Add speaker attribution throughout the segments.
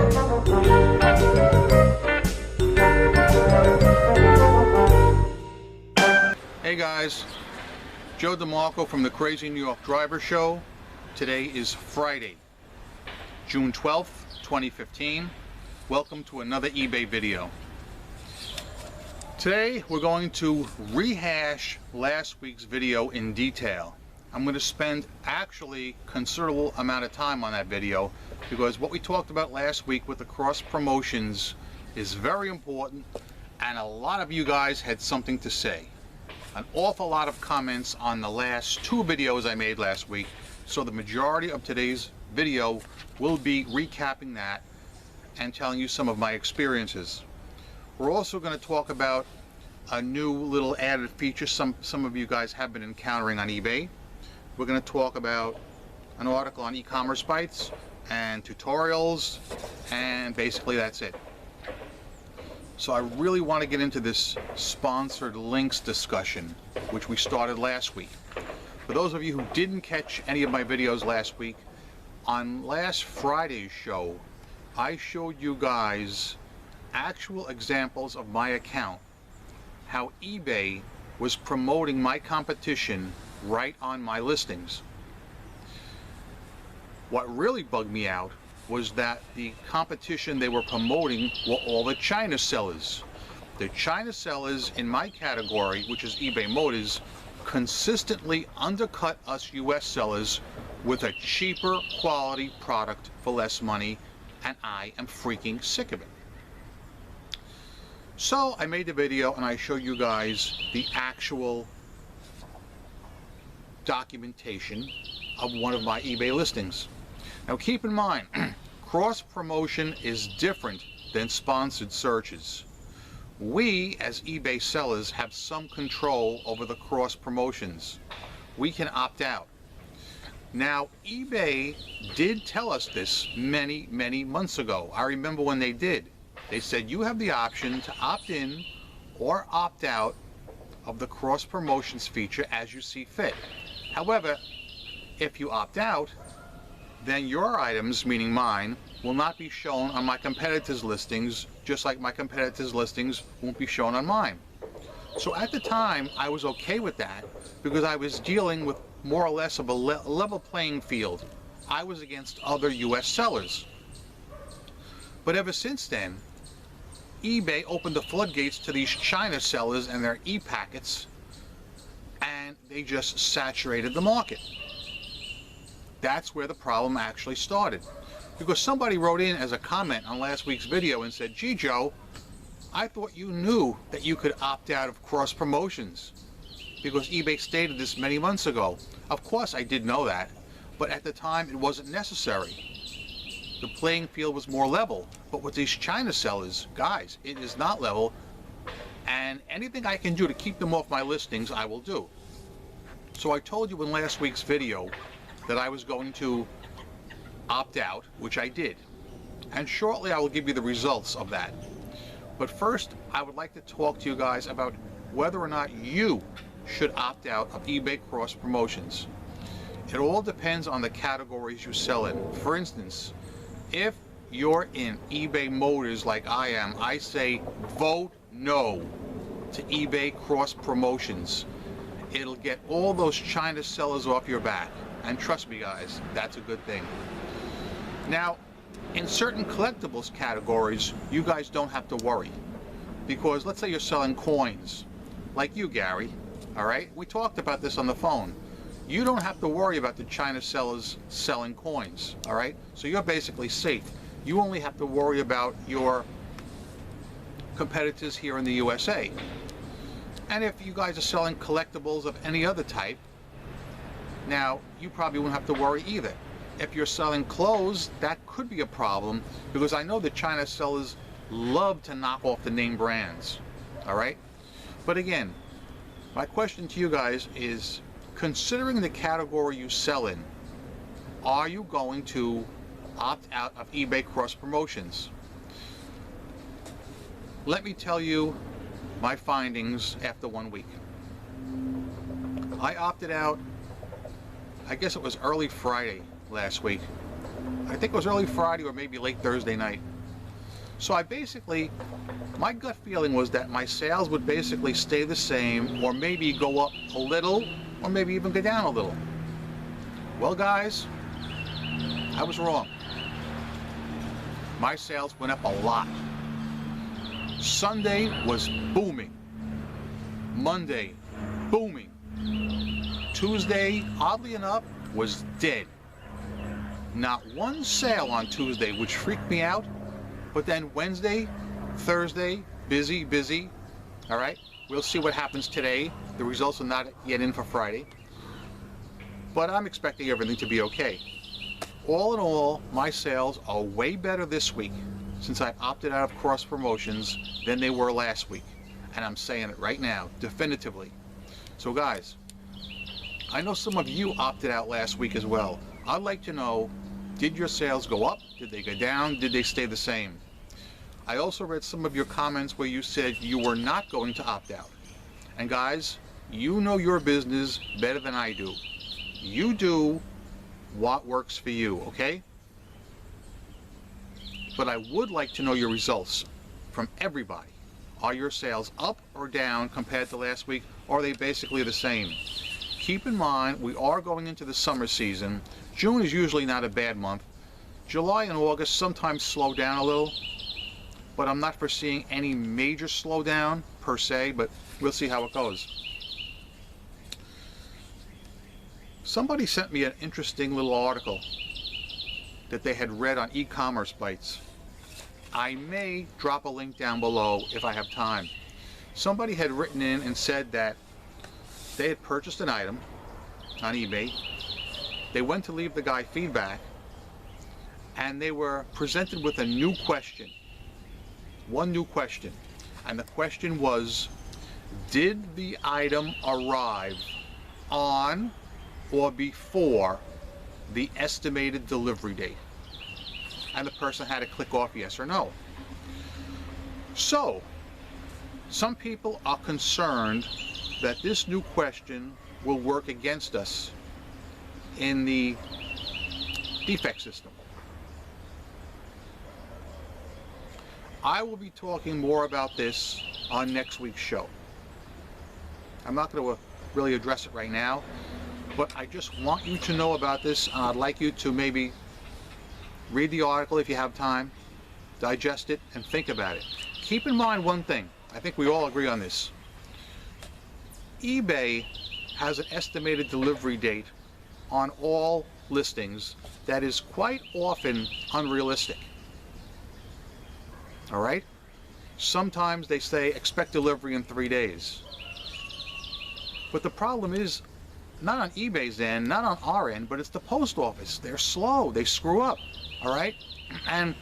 Speaker 1: Hey guys, Joe DeMarco from the Crazy New York Driver Show. Today is Friday, June 12th, 2015. Welcome to another eBay video. Today we're going to rehash last week's video in detail. I'm going to spend actually considerable amount of time on that video because what we talked about last week with the cross promotions is very important, and a lot of you guys had something to say. An awful lot of comments on the last two videos I made last week, so the majority of today's video will be recapping that and telling you some of my experiences. We're also going to talk about a new little added feature some of you guys have been encountering on eBay. We're going to talk about an article on e-commerce bites and tutorials, and basically that's it. So I really want to get into this sponsored links discussion, which we started last week. For those of you who didn't catch any of my videos last week, on last Friday's show, I showed you guys actual examples of my account, how eBay was promoting my competition right on my listings. What really bugged me out was that the competition they were promoting were all the China sellers. The China sellers in my category, which is eBay Motors, consistently undercut us US sellers with a cheaper quality product for less money, and I am freaking sick of it. So I made the video and I showed you guys the actual documentation of one of my eBay listings. Now keep in mind, cross promotion is different than sponsored searches. We as eBay sellers have some control over the cross promotions. We can opt out. Now eBay did tell us this many months ago. I remember when they did. They said you have the option to opt in or opt out of the cross promotions feature as you see fit. However, if you opt out, then your items, meaning mine, will not be shown on my competitors' listings, just like my competitors' listings won't be shown on mine. So at the time, I was okay with that because I was dealing with more or less of a level playing field. I was against other US sellers. But ever since then, eBay opened the floodgates to these China sellers and their e-packets, and they just saturated the market. That's where the problem actually started. Because somebody wrote in as a comment on last week's video and said, "Gee Joe, I thought you knew that you could opt out of cross promotions because eBay stated this many months ago." Of course I did know that, but at the time it wasn't necessary. The playing field was more level. But with these China sellers, guys, it is not level, and anything I can do to keep them off my listings, I will do. So I told you in last week's video that I was going to opt out, which I did. And shortly I will give you the results of that. But first, I would like to talk to you guys about whether or not you should opt out of eBay cross promotions. It all depends on the categories you sell in. For instance, if you're in eBay Motors like I am, I say vote no to eBay cross promotions. It'll get all those China sellers off your back. And trust me guys, that's a good thing. Now, in certain collectibles categories, you guys don't have to worry. Because let's say you're selling coins, like you, Gary, all right? We talked about this on the phone. You don't have to worry about the China sellers selling coins, all right? So you're basically safe. You only have to worry about your competitors here in the USA. And if you guys are selling collectibles of any other type, now you probably won't have to worry either. If you're selling clothes, that could be a problem because I know the China sellers love to knock off the name brands, all right? But again, my question to you guys is, considering the category you sell in, are you going to opt out of eBay cross promotions? Let me tell you my findings after 1 week. I opted out, I guess it was early Friday last week. I think it was early Friday or maybe late Thursday night. So my gut feeling was that my sales would basically stay the same, or maybe go up a little, or maybe even go down a little. Well, guys, I was wrong. My sales went up a lot. Sunday was booming. Monday, booming. Tuesday, oddly enough, was dead. Not one sale on Tuesday, which freaked me out. But then Wednesday, Thursday, busy. All right, we'll see what happens today. The results are not yet in for Friday. But I'm expecting everything to be okay. All in all, my sales are way better this week since I opted out of cross promotions than they were last week. And I'm saying it right now, definitively. So guys, I know some of you opted out last week as well. I'd like to know, did your sales go up? Did they go down? Did they stay the same? I also read some of your comments where you said you were not going to opt out. And guys, you know your business better than I do. You do what works for you, okay? But I would like to know your results from everybody. Are your sales up or down compared to last week, or are they basically the same? Keep in mind, we are going into the summer season. June is usually not a bad month. July and August sometimes slow down a little, but I'm not foreseeing any major slowdown per se, but we'll see how it goes. Somebody sent me an interesting little article that they had read on e-commerce bites. I may drop a link down below if I have time. Somebody had written in and said that they had purchased an item on eBay. They went to leave the guy feedback, and they were presented with a new question. One new question. And the question was, did the item arrive on or before the estimated delivery date? And the person had to click off yes or no. So, some people are concerned that this new question will work against us in the defect system. I will be talking more about this on next week's show. I'm not going to really address it right now, but I just want you to know about this, and I'd like you to maybe read the article if you have time, digest it, and think about it. Keep in mind one thing. I think we all agree on this. eBay has an estimated delivery date on all listings that is quite often unrealistic. All right? Sometimes they say expect delivery in 3 days. But the problem is not on eBay's end, not on our end, but it's the post office. They're slow. They screw up. All right? And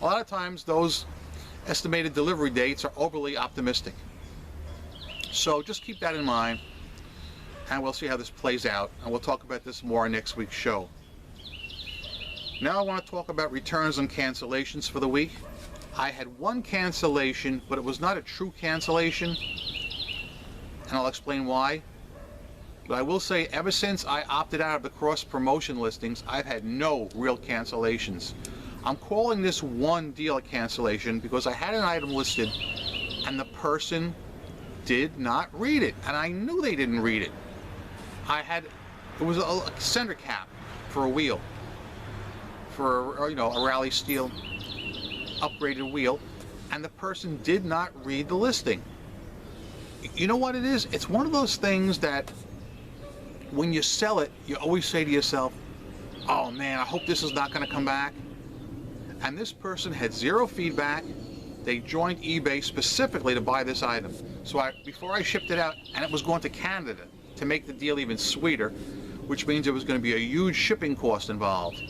Speaker 1: a lot of times those estimated delivery dates are overly optimistic. So just keep that in mind, and we'll see how this plays out, and we'll talk about this more in next week's show. Now I want to talk about returns and cancellations for the week. I had one cancellation, but it was not a true cancellation, and I'll explain why. But I will say, ever since I opted out of the cross-promotion listings, I've had no real cancellations. I'm calling this one deal a cancellation because I had an item listed and the person did not read it, and I knew they didn't read it. It was a center cap for a wheel, for a Rally Steel upgraded wheel, and the person did not read the listing. You know what it is? It's one of those things that when you sell it, you always say to yourself, oh man, I hope this is not going to come back. And this person had zero feedback. They joined eBay specifically to buy this item. So before I shipped it out, and it was going to Canada to make the deal even sweeter, which means there was going to be a huge shipping cost involved.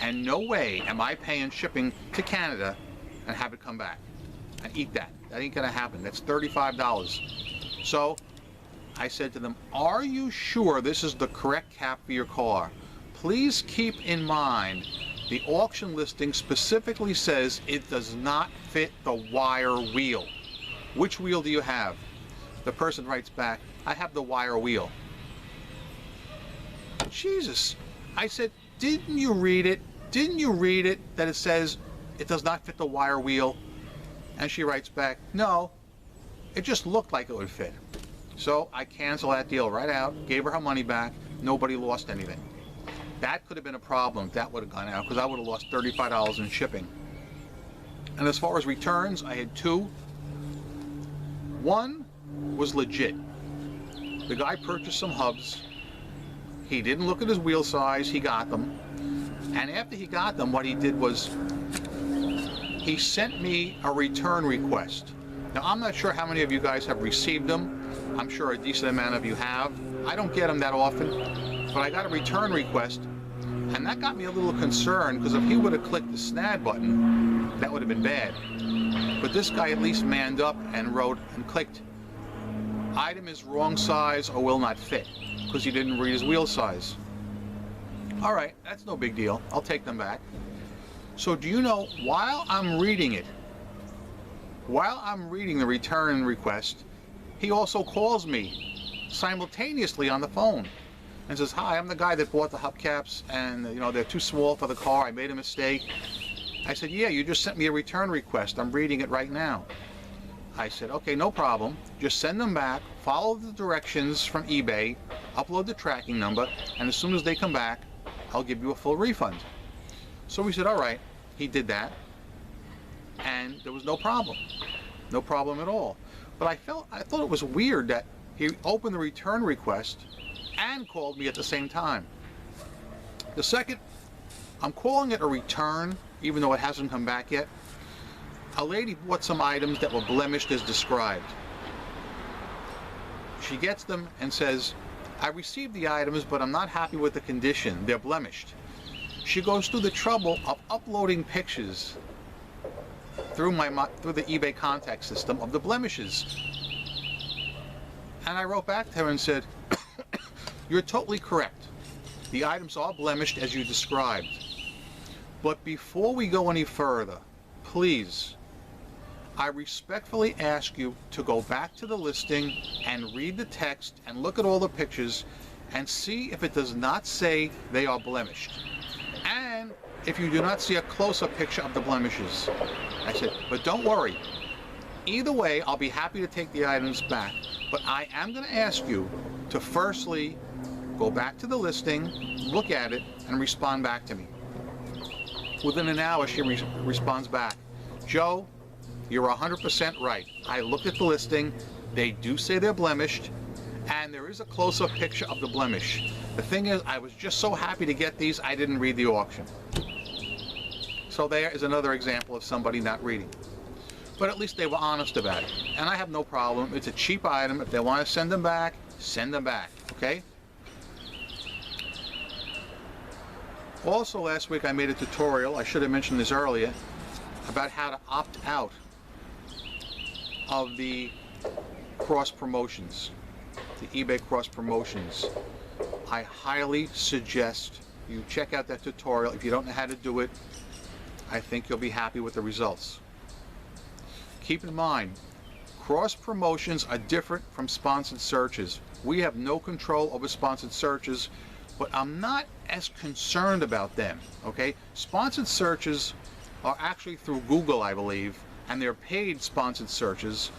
Speaker 1: And no way am I paying shipping to Canada and have it come back. And eat that. That ain't going to happen. That's $35. So I said to them, are you sure this is the correct cap for your car? Please keep in mind the auction listing specifically says it does not fit the wire wheel. Which wheel do you have? The person writes back, I have the wire wheel. Jesus. I said, didn't you read it? Didn't you read it that it says it does not fit the wire wheel? And she writes back, no, it just looked like it would fit. So I canceled that deal right out, gave her her money back. Nobody lost anything. That could have been a problem if that would have gone out, because I would have lost $35 in shipping. And as far as returns, I had two. One was legit. The guy purchased some hubs. He didn't look at his wheel size, he got them. And after he got them, what he did was he sent me a return request. Now, I'm not sure how many of you guys have received them. I'm sure a decent amount of you have. I don't get them that often, but I got a return request, and that got me a little concerned, because if he would have clicked the snag button, that would have been bad. But this guy at least manned up and wrote and clicked, item is wrong size or will not fit, because he didn't read his wheel size. All right, that's no big deal. I'll take them back. So do you know, while I'm reading it, while I'm reading the return request, he also calls me simultaneously on the phone and says, hi, I'm the guy that bought the hubcaps, and they're too small for the car. I made a mistake. I said, yeah, you just sent me a return request. I'm reading it right now. I said, okay, no problem. Just send them back, follow the directions from eBay, upload the tracking number, and as soon as they come back, I'll give you a full refund. So we said, all right. He did that, and there was no problem. No problem at all. But I thought it was weird that he opened the return request and called me at the same time. The second, I'm calling it a return, even though it hasn't come back yet. A lady bought some items that were blemished as described. She gets them and says, I received the items, but I'm not happy with the condition. They're blemished. She goes through the trouble of uploading pictures through the eBay contact system of the blemishes. And I wrote back to her and said, you're totally correct. The items are blemished as you described. But before we go any further, please, I respectfully ask you to go back to the listing and read the text and look at all the pictures and see if it does not say they are blemished. And if you do not see a close-up picture of the blemishes. I said, but don't worry. Either way, I'll be happy to take the items back. But I am going to ask you to firstly go back to the listing, look at it, and respond back to me. Within an hour, she responds back, Joe, you're 100% right. I looked at the listing. They do say they're blemished, and there is a close-up picture of the blemish. The thing is, I was just so happy to get these, I didn't read the auction. So there is another example of somebody not reading. But at least they were honest about it. And I have no problem. It's a cheap item. If they want to send them back, okay? Also, last week I made a tutorial, I should have mentioned this earlier, about how to opt out of the cross promotions, the eBay cross promotions. I highly suggest you check out that tutorial. If you don't know how to do it, I think you'll be happy with the results. Keep in mind, cross promotions are different from sponsored searches. We have no control over sponsored searches, but I'm not as concerned about them, okay? Sponsored searches are actually through Google, I believe, and they're paid sponsored searches,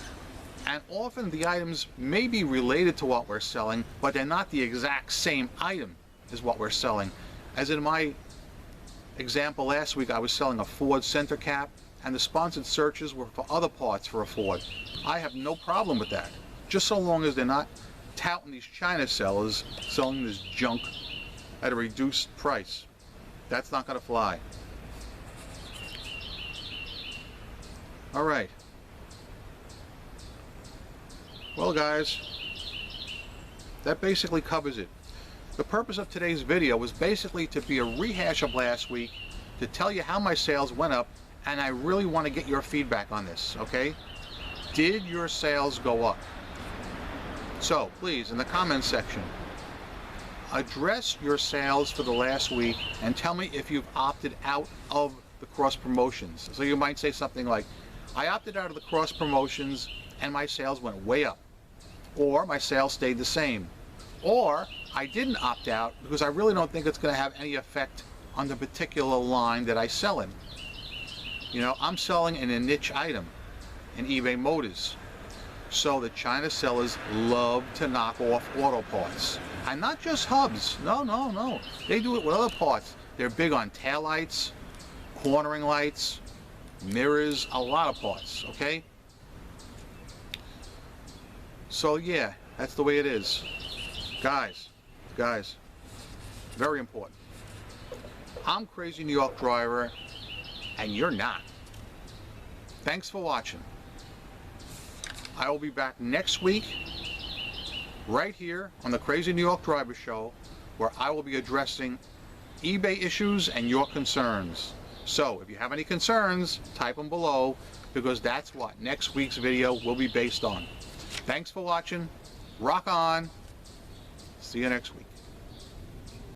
Speaker 1: and often the items may be related to what we're selling, but they're not the exact same item as what we're selling. As in my example last week, I was selling a Ford center cap, and the sponsored searches were for other parts for a Ford. I have no problem with that, just so long as they're not touting these China sellers selling this junk at a reduced price. That's not going to fly. All right. Well, guys, that basically covers it. The purpose of today's video was basically to be a rehash of last week, to tell you how my sales went up, and I really want to get your feedback on this, okay? Did your sales go up? So, please, in the comments section, address your sales for the last week and tell me if you've opted out of the cross promotions. So you might say something like, I opted out of the cross promotions and my sales went way up. Or my sales stayed the same. Or I didn't opt out because I really don't think it's going to have any effect on the particular line that I sell in. You know, I'm selling in a niche item. in eBay Motors. So the China sellers love to knock off auto parts. And not just hubs. No, no, no. They do it with other parts. They're big on taillights, cornering lights, mirrors, a lot of parts, okay? So yeah, that's the way it is. Guys, very important. I'm Crazy New York Driver, and you're not. Thanks for watching. I will be back next week, right here on the Crazy New York Driver Show, where I will be addressing eBay issues and your concerns. So if you have any concerns, type them below, because that's what next week's video will be based on. Thanks for watching. Rock on. See you next week.